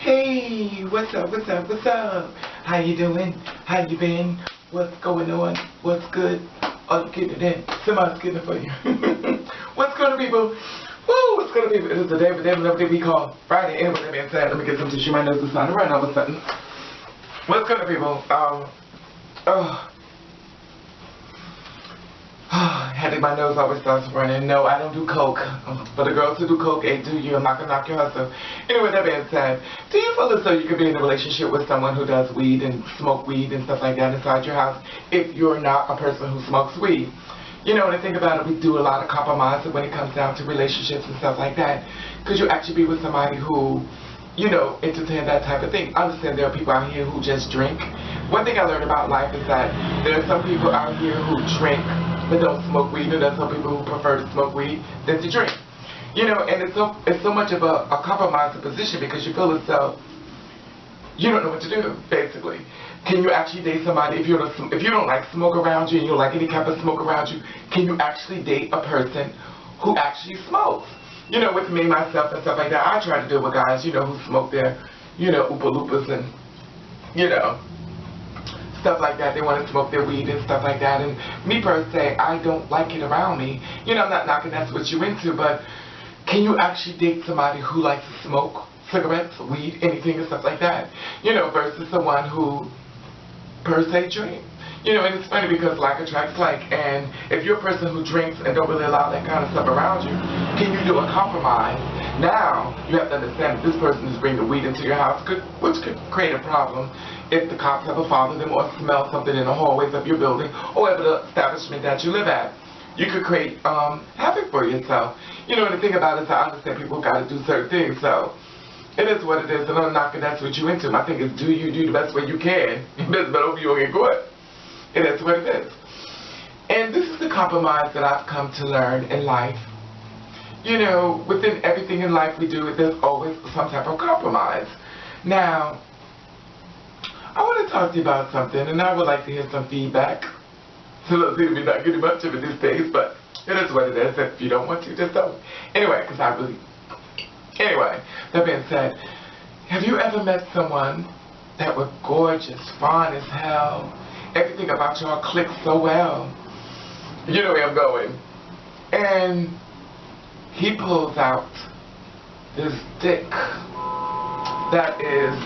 Hey, what's up, what's up, what's up? How you doing? How you been? What's going on? What's good? Oh, you getting it in. Somebody's getting it for you. What's going on, people? Woo, what's going on, people? It is the day, but they have another day we call Friday. Anyway, that being said, let me get some tissue. My nose is starting to run all of a sudden. What's going on, people? Headache, my nose always starts running. No, I don't do coke. For the girls who do coke, hey, do you? I'm not gonna knock your hustle. Anyway, that being said, do you feel as though you could be in a relationship with someone who does weed and smoke weed and stuff like that inside your house if you're not a person who smokes weed? You know, when I think about it, we do a lot of compromise when it comes down to relationships and stuff like that. Could you actually be with somebody who, you know, entertain that type of thing? I understand there are people out here who just drink. One thing I learned about life is that there are some people out here who drink but don't smoke weed, and there's some people who prefer to smoke weed than to drink. You know, and it's so much of a compromising position because you feel as though you don't know what to do, basically. Can you actually date somebody if you don't like smoke around you and you don't like any type of smoke around you? Can you actually date a person who actually smokes? You know, with me, myself, and stuff like that, I try to deal with guys, you know, who smoke their, you know, Oopa Loopas and, you know, stuff like that. They want to smoke their weed and stuff like that. And me per se, I don't like it around me. You know, I'm not knocking that's what you into, but can you actually date somebody who likes to smoke cigarettes, weed, anything and stuff like that? You know, versus someone who per se drinks. You know, and it's funny because like attracts like, and if you're a person who drinks and don't really allow that kind of stuff around you, can you do a compromise? Now, you have to understand that this person is bringing the weed into your house, which could create a problem if the cops ever follow them or smell something in the hallways of your building or at the establishment that you live at. You could create havoc for yourself. You know, and the thing about it is I understand people got to do certain things, so it is what it is, and I'm not knocking that's what you into. My thing is do you do the best way you can. But hope you don't get caught. And that's what it is. And this is the compromise that I've come to learn in life. You know, within everything in life we do, there's always some type of compromise. Now, I want to talk to you about something, and I would like to hear some feedback. So let's see if we're not getting much of it these days, but it is what it is. If you don't want to, just don't. Anyway, because I really... Anyway, that being said, have you ever met someone that was gorgeous, fine as hell? Everything about y'all clicked so well. You know where I'm going. And he pulls out this dick that is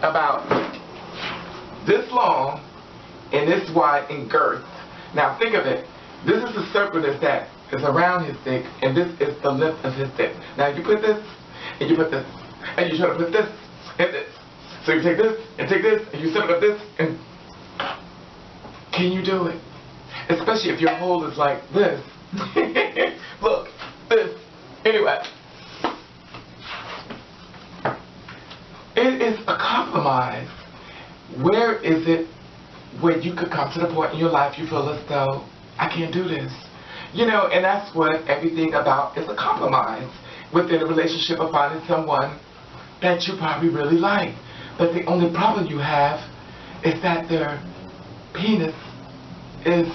about this long and this wide in girth. Now think of it. This is the circle that is around his dick, and this is the length of his dick. Now you put this, and you put this, and you try to put this, and this. So you take this, and you set up this, and can you do it? Especially if your hole is like this. Look, this. Anyway. It is a compromise. Where is it where you could come to the point in your life you feel as though, I can't do this? You know, and that's what everything about is, a compromise within a relationship of finding someone that you probably really like. But the only problem you have is that their penis is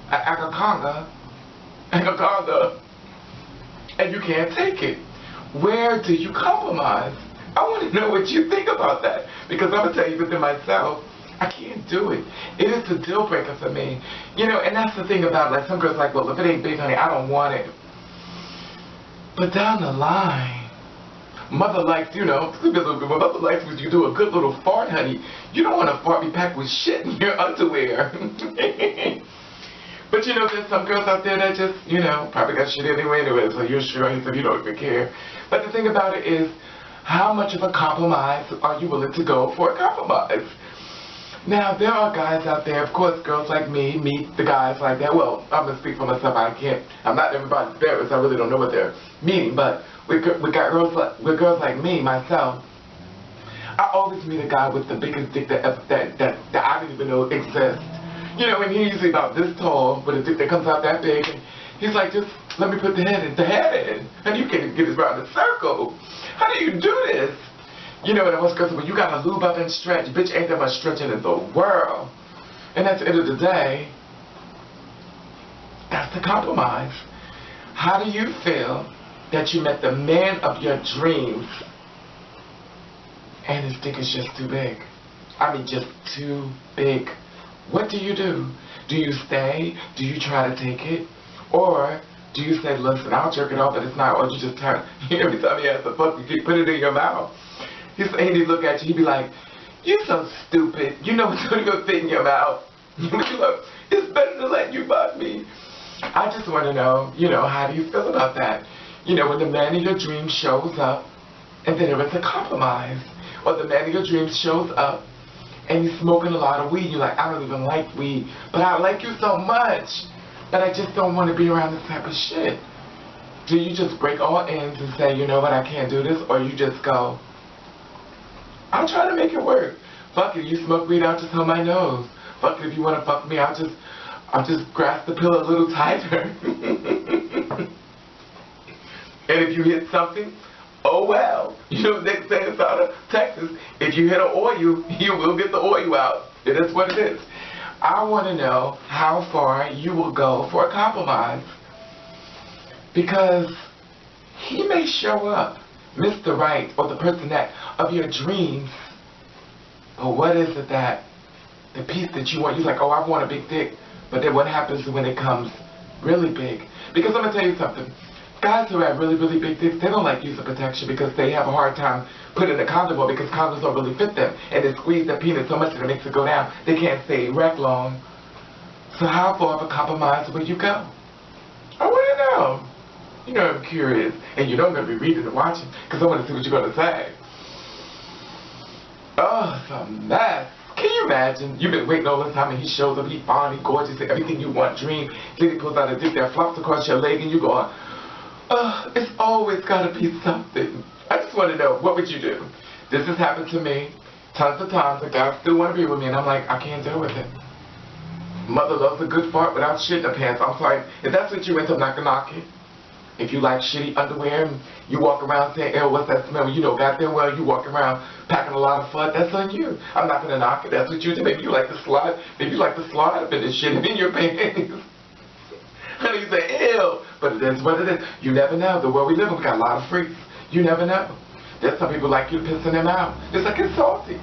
an anaconda, and you can't take it. Where do you compromise? I want to know what you think about that, because I'm going to tell you within myself, I can't do it. It is a deal breaker for me. You know, and that's the thing about it. Like, some girls are like, well, if it ain't big, honey, I don't want it. But down the line, mother likes, you know, mother likes when you do a good little fart, honey. You don't want a fart be packed with shit in your underwear. But you know, there's some girls out there that just, you know, probably got shit anyway, so you're sure, so you don't even care. But the thing about it is, how much of a compromise are you willing to go for a compromise? Now, there are guys out there, of course, girls like me meet the guys like that. Well, I'm going to speak for myself. I'm not everybody's therapist. I really don't know what they're meaning. But we got girls like me, myself. I always meet a guy with the biggest dick that I didn't even know exists. You know, and he's usually about this tall with a dick that comes out that big. And he's like, just let me put the head in. And you can't get it around the circle. How do you do this? You know, and I was girls say, well, you gotta lube up and stretch. Bitch, ain't that much stretching in the world. And at the end of the day, that's the compromise. How do you feel that you met the man of your dreams and his dick is just too big. I mean, just too big. What do? Do you stay? Do you try to take it? Or do you say, listen, I'll jerk it off, but it's not, or you just turn, every time he has to fuck you, put it in your mouth. He'd look at you, he'd be like, you're so stupid. You know what's going to fit in your mouth. You'd be like, it's better to let you fuck me. I just want to know, how do you feel about that? When the man of your dreams shows up, and then there is a compromise. Or the man of your dreams shows up, and he's smoking a lot of weed. You're like, I don't even like weed, but I like you so much. But I just don't want to be around this type of shit. Do you just break all ends and say, you know what, I can't do this? Or you just go, I'll try to make it work. Fuck it, you smoke weed, I'll just hold my nose. Fuck it, if you want to fuck me, I'll just grasp the pillow a little tighter. And if you hit something, oh well. They say inside of Texas, if you hit an oil, you will get the oil out. It is what it is. I want to know how far you will go for a compromise. Because he may show up, Mr. Right, or the person that of your dreams. But what is it that, the piece that you want, you're like, oh, I want a big dick. But then what happens when it comes really big? Because I'm going to tell you something. Guys who have really, really big dicks, they don't like using protection because they have a hard time putting a condom on because condoms don't really fit them. And they squeeze their penis so much that it makes it go down. They can't stay erect long. So how far of a compromise will you go? I want to know. I'm curious. And I'm going to be reading and watching because I want to see what you're going to say. Oh, it's a mess. Can you imagine? You've been waiting all this time and he shows up, he's fine, he's gorgeous, everything you want, dream. Then he pulls out a dick that flops across your leg and you go, it's always got to be something. I just want to know, what would you do? This has happened to me tons of times. The guys still want to be with me, and I'm like, I can't deal with it. Mother loves a good fart without shit in her pants. I'm sorry. If that's what you into, I'm not going to knock it. If you like shitty underwear and you walk around saying, ew, what's that smell? Goddamn well, you walk around packing a lot of fun. That's on you. I'm not going to knock it. That's what you do. Maybe you like to slide. Maybe you like to slide up in this shit in your pants. Honey, you say, ew. But it is what it is. You never know. The world we live in, we got a lot of freaks. You never know. There's some people like you pissing them out. It's like it's salty.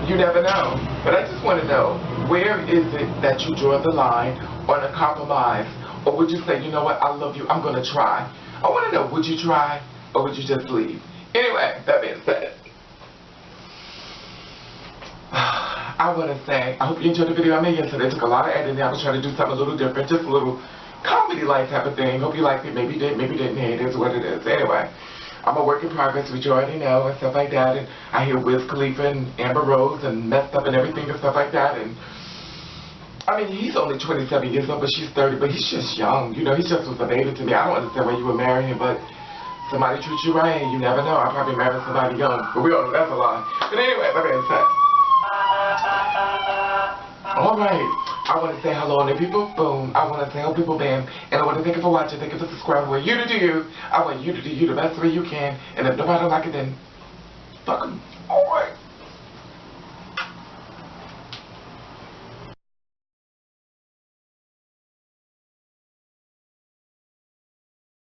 You never know. But I just want to know, where is it that you draw the line on a compromise? Or would you say, you know what, I love you, I'm going to try. I want to know, would you try or would you just leave? Anyway, that being said, I want to say, I hope you enjoyed the video I made yesterday. It took a lot of editing. I was trying to do something a little different, just a little comedy-like type of thing. Hope you liked it. Maybe you did, maybe you didn't. Hey, it is what it is. Anyway, I'm a work in progress, which you already know, and stuff like that. And I hear Wiz Khalifa and Amber Rose and messed up and everything and stuff like that. And I mean, he's only 27 years old, but she's 30, but he's just young. He just was a baby to me. I don't understand why you were marrying him, but somebody treats you right. You never know. I probably married somebody young, but we all know that's a lie. But anyway, that being said. Alright, I want to say hello to people, boom. I want to say hello people, bam. And I want to thank you for watching, thank you for subscribing. I want you to do you. I want you to do you the best way you can. And if nobody don't like it, then fuck them.